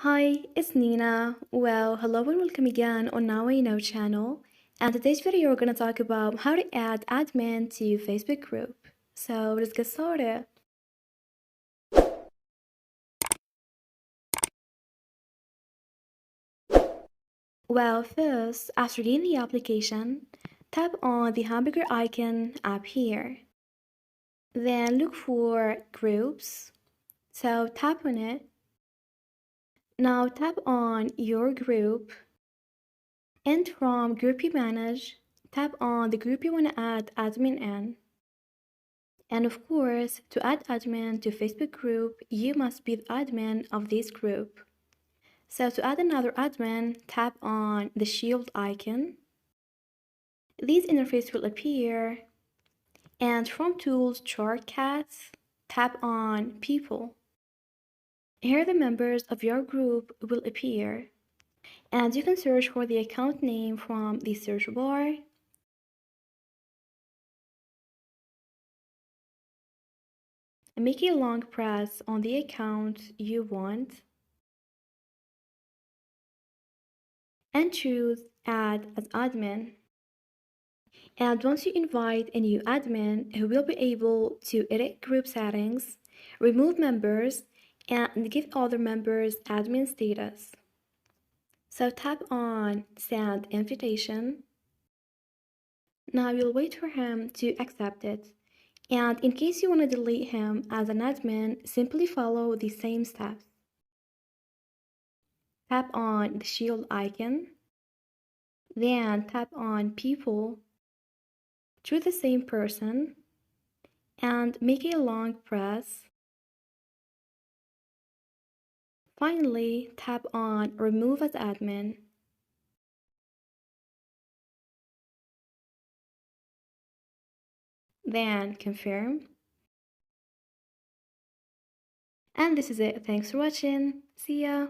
Hi, it's Nina. Well, hello and welcome again on Now I Know channel. And today's video we're gonna talk about how to add admin to Facebook group. So let's get started. Well, first, after getting the application, tap on the hamburger icon up here. Then look for groups. So tap on it. Now tap on your group. And from group you manage, tap on the group you want to add admin in. And of course, to add admin to Facebook group, you must be the admin of this group. So to add another admin, tap on the shield icon. This interface will appear, and from Tools Shortcuts, tap on People. Here the members of your group will appear, and you can search for the account name from the search bar. And make a long press on the account you want and choose Add as Admin. And once you invite a new admin who will be able to edit group settings, remove members, and give other members admin status. So tap on Send Invitation. Now you'll wait for him to accept it. And in case you want to delete him as an admin, simply follow the same steps. Tap on the shield icon. Then tap on People. Choose the same person and make a long press. Finally, tap on Remove as Admin. Then confirm. And this is it. Thanks for watching. See ya.